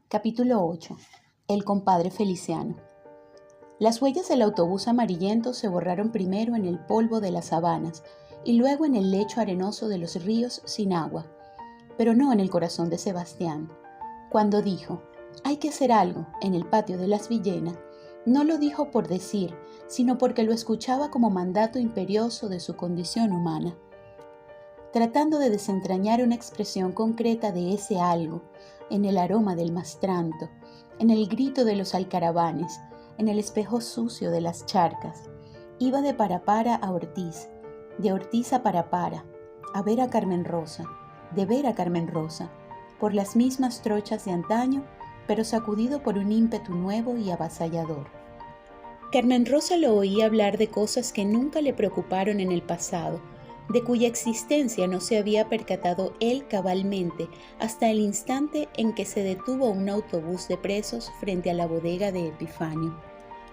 Capítulo 8. El compadre Feliciano. Las huellas del autobús amarillento se borraron primero en el polvo de las sabanas y luego en el lecho arenoso de los ríos sin agua, pero no en el corazón de Sebastián. Cuando dijo, hay que hacer algo en el patio de las Villenas, no lo dijo por decir, sino porque lo escuchaba como mandato imperioso de su condición humana. Tratando de desentrañar una expresión concreta de ese algo, en el aroma del mastranto, en el grito de los alcaravanes, en el espejo sucio de las charcas, iba de Parapara a Ortiz, de Ortiz a Parapara, a ver a Carmen Rosa, de ver a Carmen Rosa, por las mismas trochas de antaño, pero sacudido por un ímpetu nuevo y avasallador. Carmen Rosa lo oía hablar de cosas que nunca le preocuparon en el pasado, de cuya existencia no se había percatado él cabalmente hasta el instante en que se detuvo un autobús de presos frente a la bodega de Epifanio.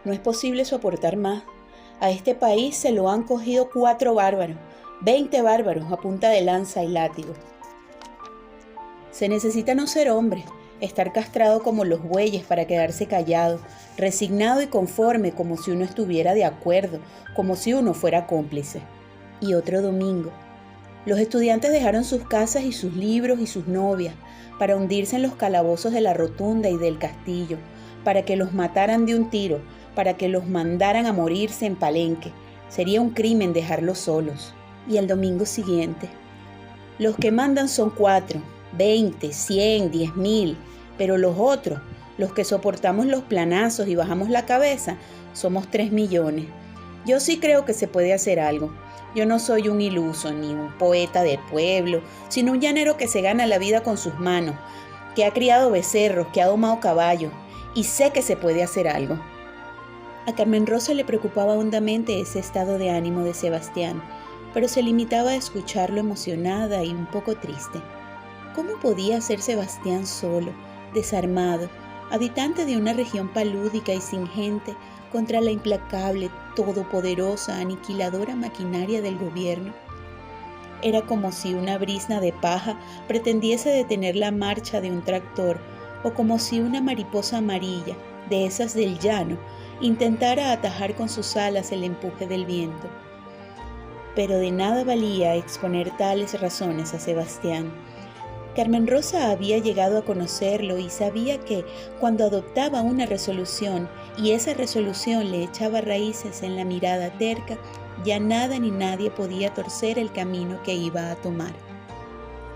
No es posible soportar más. A este país se lo han cogido 4 bárbaros, 20 bárbaros a punta de lanza y látigo. Se necesita no ser hombre, estar castrado como los bueyes para quedarse callado, resignado y conforme como si uno estuviera de acuerdo, como si uno fuera cómplice. Y otro domingo, los estudiantes dejaron sus casas y sus libros y sus novias para hundirse en los calabozos de la Rotunda y del Castillo, para que los mataran de un tiro, para que los mandaran a morirse en Palenque. Sería un crimen dejarlos solos. Y el domingo siguiente, los que mandan son 4, 20, 100, 10.000, pero los otros, los que soportamos los planazos y bajamos la cabeza, somos 3 millones. Yo sí creo que se puede hacer algo. Yo no soy un iluso ni un poeta del pueblo, sino un llanero que se gana la vida con sus manos, que ha criado becerros, que ha domado caballos, y sé que se puede hacer algo. A Carmen Rosa le preocupaba hondamente ese estado de ánimo de Sebastián, pero se limitaba a escucharlo emocionada y un poco triste. ¿Cómo podía ser Sebastián solo, desarmado, habitante de una región palúdica y sin gente, contra la implacable, todopoderosa, aniquiladora maquinaria del gobierno? Era como si una brizna de paja pretendiese detener la marcha de un tractor, o como si una mariposa amarilla, de esas del llano, intentara atajar con sus alas el empuje del viento. Pero de nada valía exponer tales razones a Sebastián. Carmen Rosa había llegado a conocerlo y sabía que cuando adoptaba una resolución y esa resolución le echaba raíces en la mirada terca, ya nada ni nadie podía torcer el camino que iba a tomar.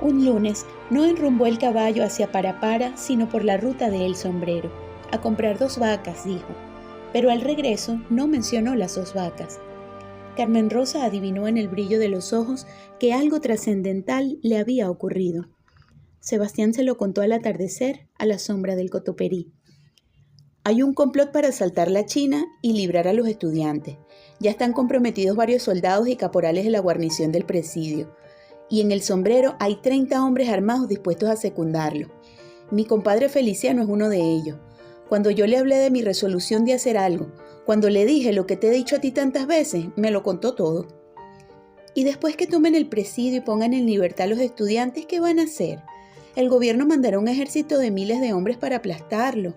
Un lunes no enrumbó el caballo hacia Parapara, sino por la ruta de El Sombrero, a comprar 2 vacas, dijo, pero al regreso no mencionó las 2 vacas. Carmen Rosa adivinó en el brillo de los ojos que algo trascendental le había ocurrido. Sebastián se lo contó al atardecer, a la sombra del cotoperí. Hay un complot para asaltar la China y librar a los estudiantes. Ya están comprometidos varios soldados y caporales de la guarnición del presidio. Y en El Sombrero hay 30 hombres armados dispuestos a secundarlo. Mi compadre Feliciano es uno de ellos. Cuando yo le hablé de mi resolución de hacer algo, cuando le dije lo que te he dicho a ti tantas veces, me lo contó todo. Y después que tomen el presidio y pongan en libertad a los estudiantes, ¿qué van a hacer? El gobierno mandará un ejército de miles de hombres para aplastarlo.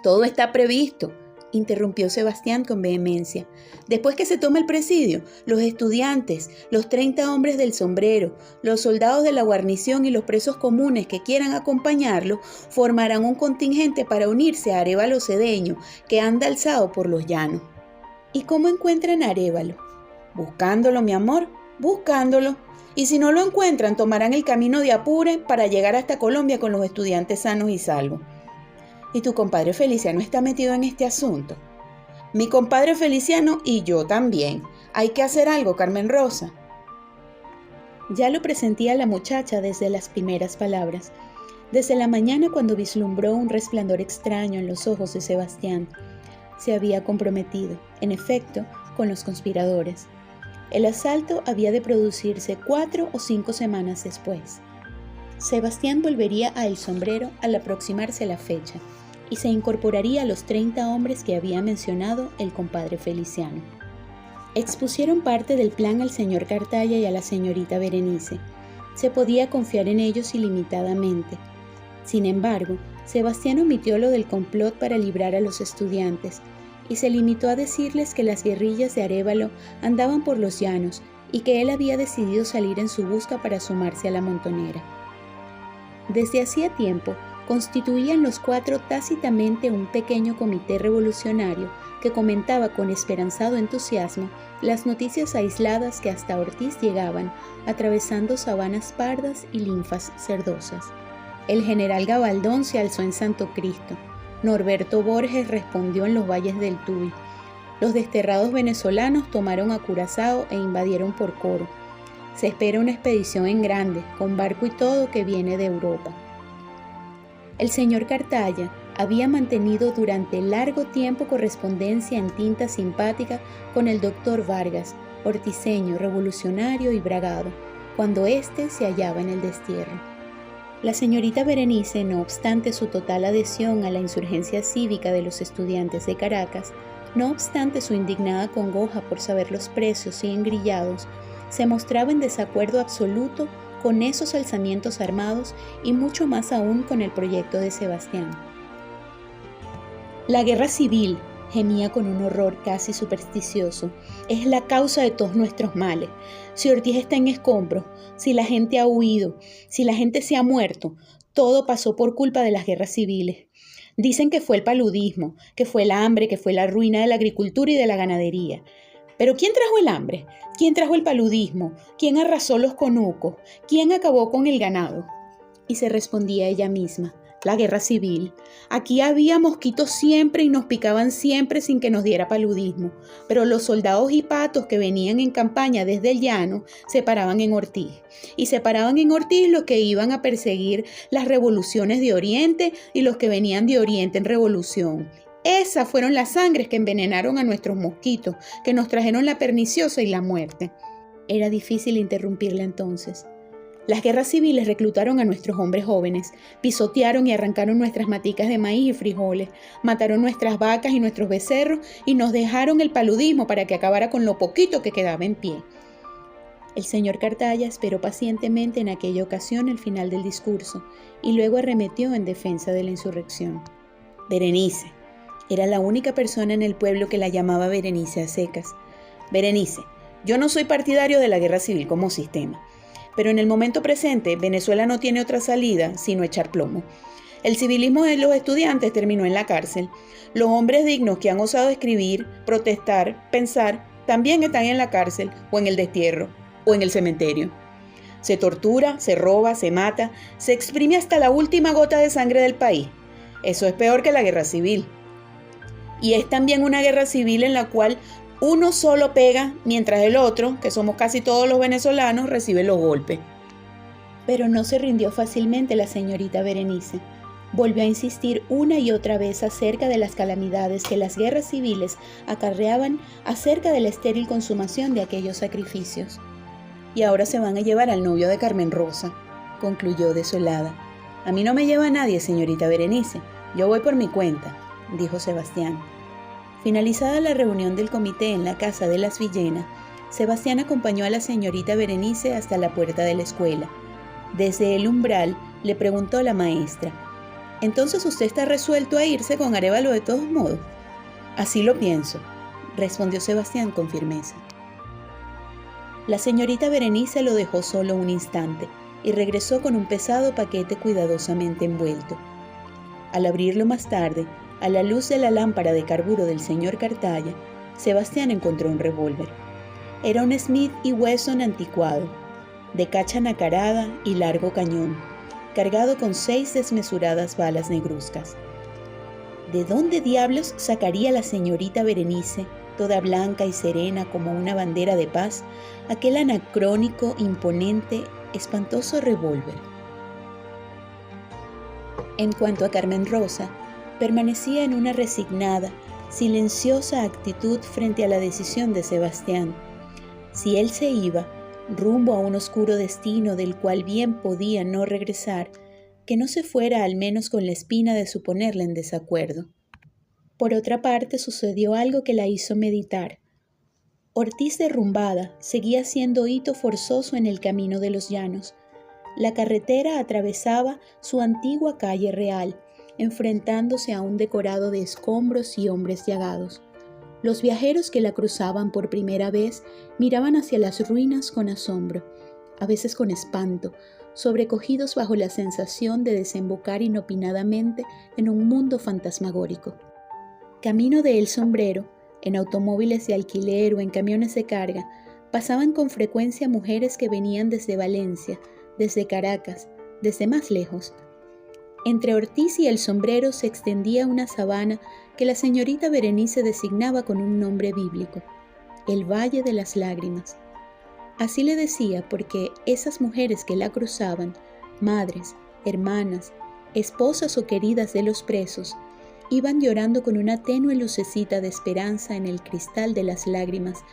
Todo está previsto, interrumpió Sebastián con vehemencia. Después que se tome el presidio, los estudiantes, los 30 hombres del Sombrero, los soldados de la guarnición y los presos comunes que quieran acompañarlo, formarán un contingente para unirse a Arévalo Cedeño, que anda alzado por los llanos. ¿Y cómo encuentran a Arévalo? Buscándolo, mi amor, buscándolo. Y si no lo encuentran, tomarán el camino de Apure para llegar hasta Colombia con los estudiantes sanos y salvos. ¿Y tu compadre Feliciano está metido en este asunto? Mi compadre Feliciano y yo también. Hay que hacer algo, Carmen Rosa. Ya lo presentía la muchacha desde las primeras palabras, desde la mañana cuando vislumbró un resplandor extraño en los ojos de Sebastián. Se había comprometido, en efecto, con los conspiradores. El asalto había de producirse 4 o 5 semanas después. Sebastián volvería a El Sombrero al aproximarse la fecha y se incorporaría a los 30 hombres que había mencionado el compadre Feliciano. Expusieron parte del plan al señor Cartaya y a la señorita Berenice. Se podía confiar en ellos ilimitadamente. Sin embargo, Sebastián omitió lo del complot para librar a los estudiantes y se limitó a decirles que las guerrillas de Arévalo andaban por los llanos y que él había decidido salir en su busca para sumarse a la montonera. Desde hacía tiempo, constituían los cuatro tácitamente un pequeño comité revolucionario que comentaba con esperanzado entusiasmo las noticias aisladas que hasta Ortiz llegaban, atravesando sabanas pardas y linfas cerdosas. El general Gabaldón se alzó en Santo Cristo. Norberto Borges respondió en los valles del Tuy. Los desterrados venezolanos tomaron a Curazao e invadieron por Coro. Se espera una expedición en grande, con barco y todo, que viene de Europa. El señor Cartaya había mantenido durante largo tiempo correspondencia en tinta simpática con el doctor Vargas, orticeño, revolucionario y bragado, cuando éste se hallaba en el destierro. La señorita Berenice, no obstante su total adhesión a la insurgencia cívica de los estudiantes de Caracas, no obstante su indignada congoja por saber los precios y engrillados, se mostraba en desacuerdo absoluto con esos alzamientos armados y mucho más aún con el proyecto de Sebastián. La guerra civil, gemía con un horror casi supersticioso, es la causa de todos nuestros males. Si Ortiz está en escombros, si la gente ha huido, si la gente se ha muerto, todo pasó por culpa de las guerras civiles. Dicen que fue el paludismo, que fue el hambre, que fue la ruina de la agricultura y de la ganadería. Pero ¿quién trajo el hambre? ¿Quién trajo el paludismo? ¿Quién arrasó los conucos? ¿Quién acabó con el ganado? Y se respondía ella misma: la guerra civil. Aquí había mosquitos siempre y nos picaban siempre sin que nos diera paludismo, pero los soldados y patos que venían en campaña desde el llano se paraban en Ortiz. Y se paraban en Ortiz los que iban a perseguir las revoluciones de Oriente y los que venían de Oriente en revolución. Esas fueron las sangres que envenenaron a nuestros mosquitos, que nos trajeron la perniciosa y la muerte. Era difícil interrumpirla entonces. Las guerras civiles reclutaron a nuestros hombres jóvenes, pisotearon y arrancaron nuestras maticas de maíz y frijoles, mataron nuestras vacas y nuestros becerros y nos dejaron el paludismo para que acabara con lo poquito que quedaba en pie. El señor Cartaya esperó pacientemente en aquella ocasión el final del discurso y luego arremetió en defensa de la insurrección. Berenice. Era la única persona en el pueblo que la llamaba Berenice a secas. Berenice, yo no soy partidario de la guerra civil como sistema, pero en el momento presente Venezuela no tiene otra salida sino echar plomo. El civilismo de los estudiantes terminó en la cárcel. Los hombres dignos que han osado escribir, protestar, pensar, también están en la cárcel o en el destierro o en el cementerio. Se tortura, se roba, se mata, se exprime hasta la última gota de sangre del país. Eso es peor que la guerra civil. Y es también una guerra civil en la cual uno solo pega mientras el otro, que somos casi todos los venezolanos, recibe los golpes. Pero no se rindió fácilmente la señorita Berenice. Volvió a insistir una y otra vez acerca de las calamidades que las guerras civiles acarreaban, acerca de la estéril consumación de aquellos sacrificios. Y ahora se van a llevar al novio de Carmen Rosa, concluyó desolada. A mí no me lleva nadie, señorita Berenice. Yo voy por mi cuenta, dijo Sebastián. Finalizada la reunión del comité en la casa de las Villena, Sebastián acompañó a la señorita Berenice hasta la puerta de la escuela. Desde el umbral le preguntó la maestra: ¿entonces usted está resuelto a irse con Arévalo de todos modos? Así lo pienso, respondió Sebastián con firmeza. La señorita Berenice lo dejó solo un instante y regresó con un pesado paquete cuidadosamente envuelto. Al abrirlo más tarde, a la luz de la lámpara de carburo del señor Cartaya, Sebastián encontró un revólver. Era un Smith & Wesson anticuado, de cacha nacarada y largo cañón, cargado con 6 desmesuradas balas negruzcas. ¿De dónde diablos sacaría la señorita Berenice, toda blanca y serena como una bandera de paz, aquel anacrónico, imponente, espantoso revólver? En cuanto a Carmen Rosa, permanecía en una resignada, silenciosa actitud frente a la decisión de Sebastián. Si él se iba, rumbo a un oscuro destino del cual bien podía no regresar, que no se fuera al menos con la espina de suponerle en desacuerdo. Por otra parte, sucedió algo que la hizo meditar. Ortiz derrumbada seguía siendo hito forzoso en el camino de los llanos. La carretera atravesaba su antigua calle real, enfrentándose a un decorado de escombros y hombres llagados. Los viajeros que la cruzaban por primera vez miraban hacia las ruinas con asombro, a veces con espanto, sobrecogidos bajo la sensación de desembocar inopinadamente en un mundo fantasmagórico. Camino de El Sombrero, en automóviles de alquiler o en camiones de carga, pasaban con frecuencia mujeres que venían desde Valencia, desde Caracas, desde más lejos. Entre Ortiz y El Sombrero se extendía una sabana que la señorita Berenice designaba con un nombre bíblico, el Valle de las Lágrimas. Así le decía porque esas mujeres que la cruzaban, madres, hermanas, esposas o queridas de los presos, iban llorando con una tenue lucecita de esperanza en el cristal de las lágrimas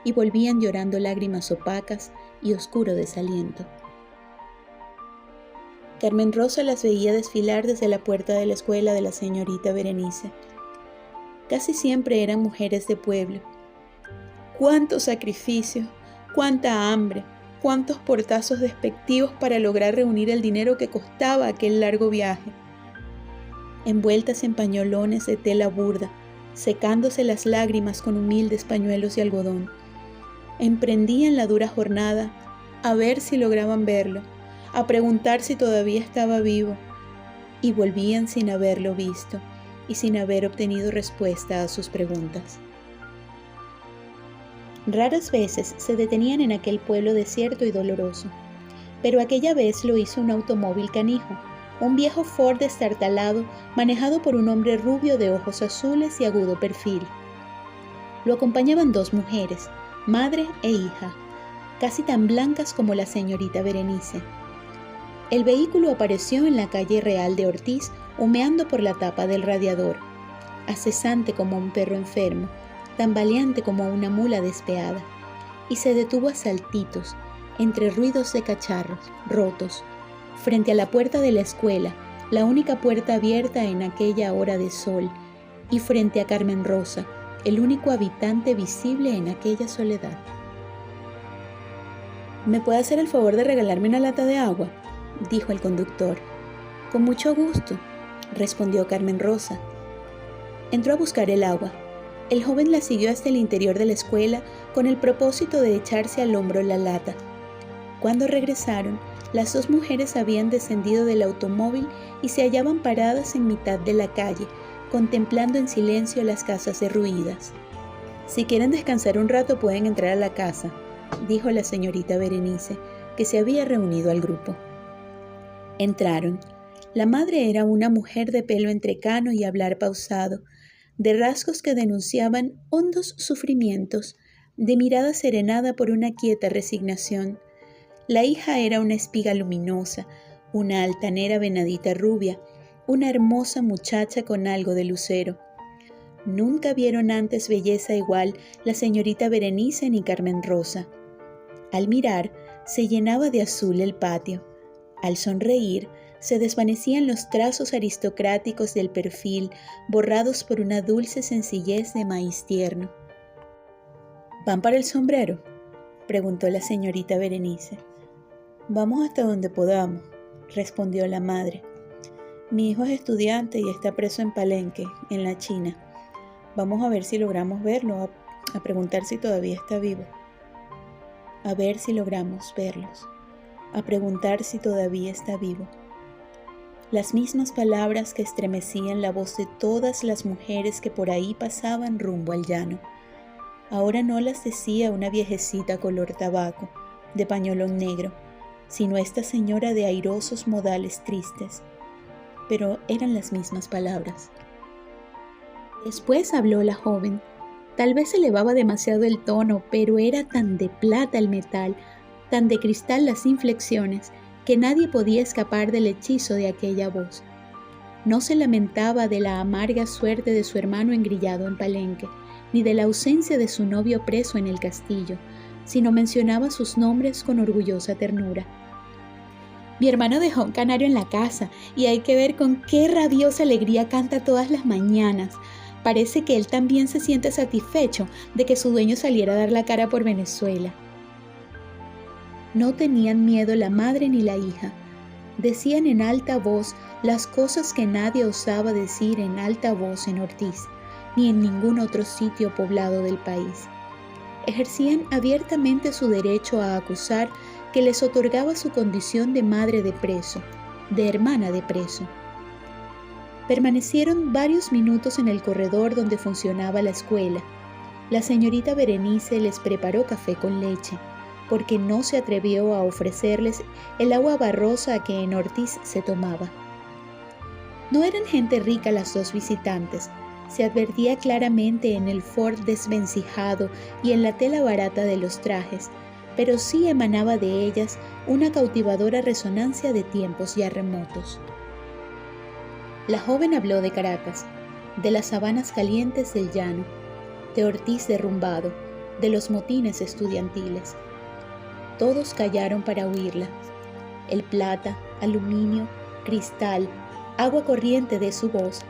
y volvían llorando lágrimas opacas y oscuro desaliento. Carmen Rosa las veía desfilar desde la puerta de la escuela de la señorita Berenice. Casi siempre eran mujeres de pueblo. ¡Cuánto sacrificio! ¡Cuánta hambre! ¡Cuántos portazos despectivos para lograr reunir el dinero que costaba aquel largo viaje! Envueltas en pañolones de tela burda, secándose las lágrimas con humildes pañuelos de algodón, emprendían la dura jornada a ver si lograban verlo, a preguntar si todavía estaba vivo, y volvían sin haberlo visto y sin haber obtenido respuesta a sus preguntas. Raras veces se detenían en aquel pueblo desierto y doloroso, pero aquella vez lo hizo un automóvil canijo, un viejo Ford destartalado manejado por un hombre rubio de ojos azules y agudo perfil. Lo acompañaban dos mujeres, madre e hija, casi tan blancas como la señorita Berenice. El vehículo apareció en la calle Real de Ortiz, humeando por la tapa del radiador, acesante como un perro enfermo, tambaleante como una mula despeada, y se detuvo a saltitos, entre ruidos de cacharros, rotos, frente a la puerta de la escuela, la única puerta abierta en aquella hora de sol, y frente a Carmen Rosa, el único habitante visible en aquella soledad. ¿Me puede hacer el favor de regalarme una lata de agua?, dijo el conductor. Con mucho gusto, respondió Carmen Rosa. Entró a buscar el agua. El joven la siguió hasta el interior de la escuela con el propósito de echarse al hombro la lata. Cuando regresaron, las dos mujeres habían descendido del automóvil y se hallaban paradas en mitad de la calle, contemplando en silencio las casas derruidas. Si quieren descansar un rato pueden entrar a la casa, dijo la señorita Berenice, que se había reunido al grupo. Entraron. La madre era una mujer de pelo entrecano y hablar pausado, de rasgos que denunciaban hondos sufrimientos, de mirada serenada por una quieta resignación. La hija era una espiga luminosa, una altanera venadita rubia, una hermosa muchacha con algo de lucero. Nunca vieron antes belleza igual la señorita Berenice ni Carmen Rosa. Al mirar, se llenaba de azul el patio. Al sonreír, se desvanecían los trazos aristocráticos del perfil, borrados por una dulce sencillez de maíz tierno. ¿Van para El Sombrero?, preguntó la señorita Berenice. Vamos hasta donde podamos, respondió la madre. Mi hijo es estudiante y está preso en Palenque, en la China. Vamos a ver si logramos verlo, a preguntar si todavía está vivo. A ver si logramos verlos, a preguntar si todavía está vivo. Las mismas palabras que estremecían la voz de todas las mujeres que por ahí pasaban rumbo al llano. Ahora no las decía una viejecita color tabaco, de pañolón negro, sino esta señora de airosos modales tristes. Pero eran las mismas palabras. Después habló la joven. Tal vez elevaba demasiado el tono, pero era tan de plata el metal, tan de cristal las inflexiones, que nadie podía escapar del hechizo de aquella voz. No se lamentaba de la amarga suerte de su hermano engrillado en Palenque, ni de la ausencia de su novio preso en el castillo, sino mencionaba sus nombres con orgullosa ternura. Mi hermano dejó un canario en la casa y hay que ver con qué rabiosa alegría canta todas las mañanas. Parece que él también se siente satisfecho de que su dueño saliera a dar la cara por Venezuela. No tenían miedo la madre ni la hija. Decían en alta voz las cosas que nadie osaba decir en alta voz en Ortiz, ni en ningún otro sitio poblado del país. Ejercían abiertamente su derecho a acusar que les otorgaba su condición de madre de preso, de hermana de preso. Permanecieron varios minutos en el corredor donde funcionaba la escuela. La señorita Berenice les preparó café con leche, porque no se atrevió a ofrecerles el agua barrosa que en Ortiz se tomaba. No eran gente rica las dos visitantes, se advertía claramente en el Ford desvencijado y en la tela barata de los trajes, pero sí emanaba de ellas una cautivadora resonancia de tiempos ya remotos. La joven habló de Caracas, de las sabanas calientes del llano, de Ortiz derrumbado, de los motines estudiantiles. Todos callaron para oírla. El plata, aluminio, cristal, agua corriente de su voz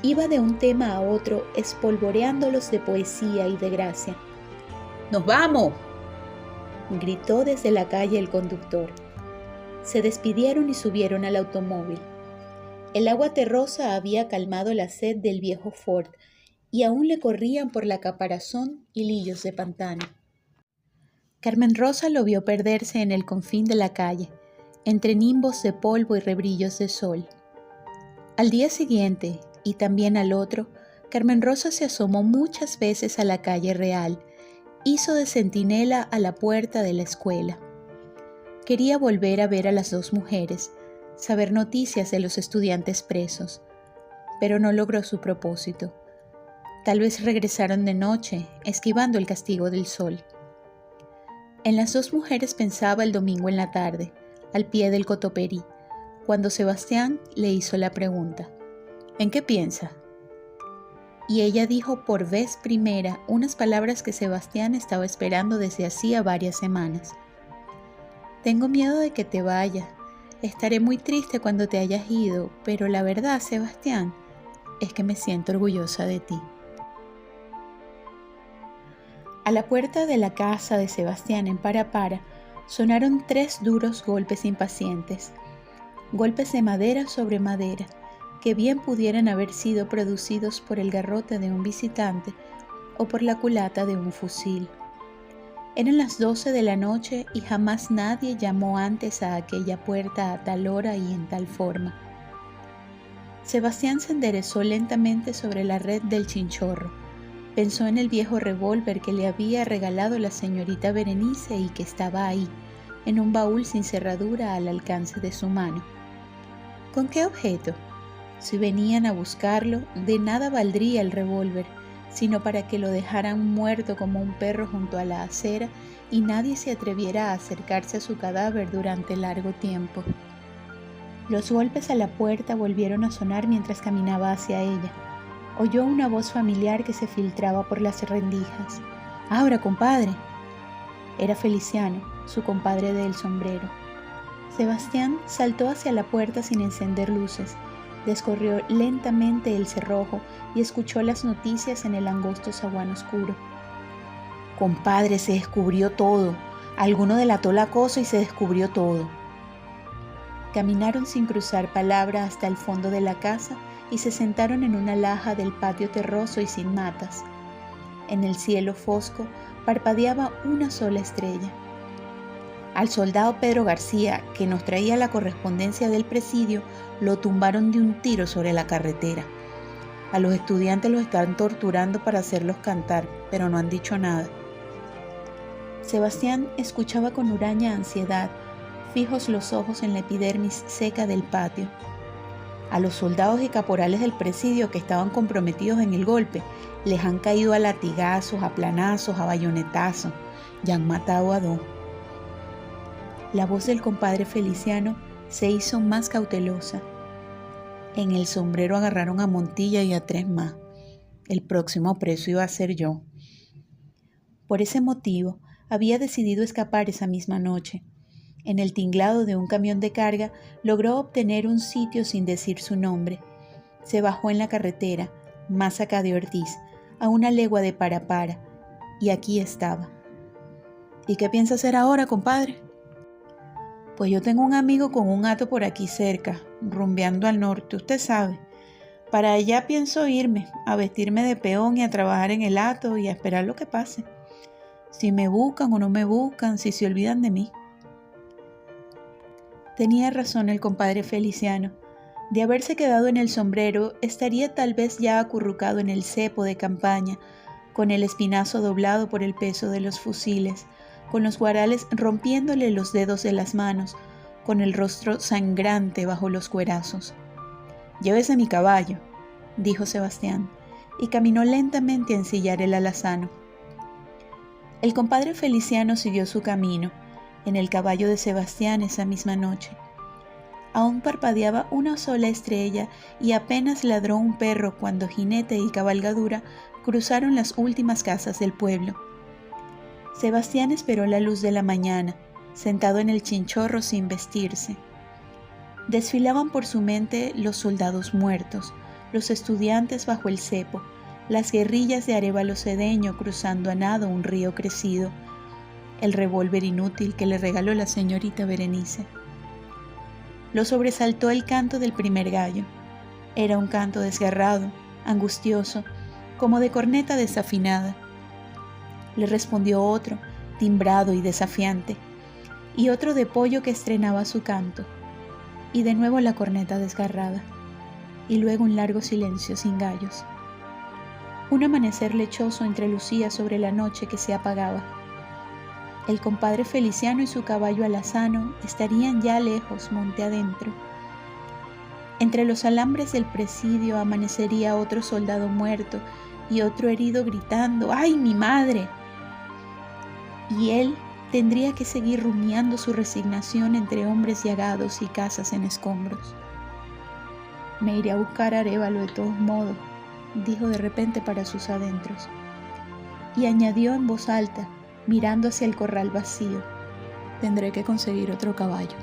iba de un tema a otro espolvoreándolos de poesía y de gracia. ¡Nos vamos!, gritó desde la calle el conductor. Se despidieron y subieron al automóvil. El agua terrosa había calmado la sed del viejo Ford y aún le corrían por la caparazón hilillos de pantano. Carmen Rosa lo vio perderse en el confín de la calle, entre nimbos de polvo y rebrillos de sol. Al día siguiente, y también al otro, Carmen Rosa se asomó muchas veces a la calle Real, hizo de centinela a la puerta de la escuela. Quería volver a ver a las dos mujeres, saber noticias de los estudiantes presos, pero no logró su propósito. Tal vez regresaron de noche, esquivando el castigo del sol. En las dos mujeres pensaba el domingo en la tarde, al pie del cotoperí, cuando Sebastián le hizo la pregunta: ¿en qué piensa? Y ella dijo por vez primera unas palabras que Sebastián estaba esperando desde hacía varias semanas. Tengo miedo de que te vayas. Estaré muy triste cuando te hayas ido, pero la verdad, Sebastián, es que me siento orgullosa de ti. A la puerta de la casa de Sebastián en Parapara sonaron 3 duros golpes impacientes, golpes de madera sobre madera, que bien pudieran haber sido producidos por el garrote de un visitante o por la culata de un fusil. Eran las 12 de la noche y jamás nadie llamó antes a aquella puerta a tal hora y en tal forma. Sebastián se enderezó lentamente sobre la red del chinchorro. Pensó en el viejo revólver que le había regalado la señorita Berenice y que estaba ahí, en un baúl sin cerradura al alcance de su mano. ¿Con qué objeto? Si venían a buscarlo, de nada valdría el revólver, sino para que lo dejaran muerto como un perro junto a la acera y nadie se atreviera a acercarse a su cadáver durante largo tiempo. Los golpes a la puerta volvieron a sonar mientras caminaba hacia ella. Oyó una voz familiar que se filtraba por las rendijas. «¡Abra, compadre!». Era Feliciano, su compadre del sombrero. Sebastián saltó hacia la puerta sin encender luces, descorrió lentamente el cerrojo y escuchó las noticias en el angosto zaguán oscuro. «Compadre, se descubrió todo. Alguno delató la cosa y se descubrió todo». Caminaron sin cruzar palabra hasta el fondo de la casa y se sentaron en una laja del patio terroso y sin matas. En el cielo fosco parpadeaba una sola estrella. Al soldado Pedro García, que nos traía la correspondencia del presidio, lo tumbaron de un tiro sobre la carretera. A los estudiantes los están torturando para hacerlos cantar, pero no han dicho nada. Sebastián escuchaba con huraña ansiedad, fijos los ojos en la epidermis seca del patio. A los soldados y caporales del presidio que estaban comprometidos en el golpe, les han caído a latigazos, a planazos, a bayonetazos. Ya han matado a 2. La voz del compadre Feliciano se hizo más cautelosa. En el sombrero agarraron a Montilla y a 3 más. El próximo preso iba a ser yo. Por ese motivo, había decidido escapar esa misma noche. En el tinglado de un camión de carga, logró obtener un sitio sin decir su nombre. Se bajó en la carretera, más acá de Ortiz, a una legua de Parapara, y aquí estaba. ¿Y qué piensa hacer ahora, compadre? Pues yo tengo un amigo con un hato por aquí cerca, rumbeando al norte, usted sabe. Para allá pienso irme, a vestirme de peón y a trabajar en el hato y a esperar lo que pase. Si me buscan o no me buscan, si se olvidan de mí. Tenía razón el compadre Feliciano. De haberse quedado en el sombrero, estaría tal vez ya acurrucado en el cepo de campaña, con el espinazo doblado por el peso de los fusiles, con los guarales rompiéndole los dedos de las manos, con el rostro sangrante bajo los cuerazos. «Llévese mi caballo», dijo Sebastián, y caminó lentamente a ensillar el alazano. El compadre Feliciano siguió su camino, en el caballo de Sebastián esa misma noche. Aún parpadeaba una sola estrella y apenas ladró un perro cuando jinete y cabalgadura cruzaron las últimas casas del pueblo. Sebastián esperó la luz de la mañana, sentado en el chinchorro sin vestirse. Desfilaban por su mente los soldados muertos, los estudiantes bajo el cepo, las guerrillas de Arévalo Cedeño cruzando a nado un río crecido, el revólver inútil que le regaló la señorita Berenice. Lo sobresaltó el canto del primer gallo. Era un canto desgarrado, angustioso, como de corneta desafinada. Le respondió otro, timbrado y desafiante, y otro de pollo que estrenaba su canto, y de nuevo la corneta desgarrada, y luego un largo silencio sin gallos. Un amanecer lechoso entrelucía sobre la noche que se apagaba. El compadre Feliciano y su caballo alazano estarían ya lejos, monte adentro. Entre los alambres del presidio amanecería otro soldado muerto y otro herido gritando «¡Ay, mi madre!». Y él tendría que seguir rumiando su resignación entre hombres llagados y casas en escombros. «Me iré a buscar a Arévalo de todos modos», dijo de repente para sus adentros. Y añadió en voz alta, mirando hacia el corral vacío: «Tendré que conseguir otro caballo».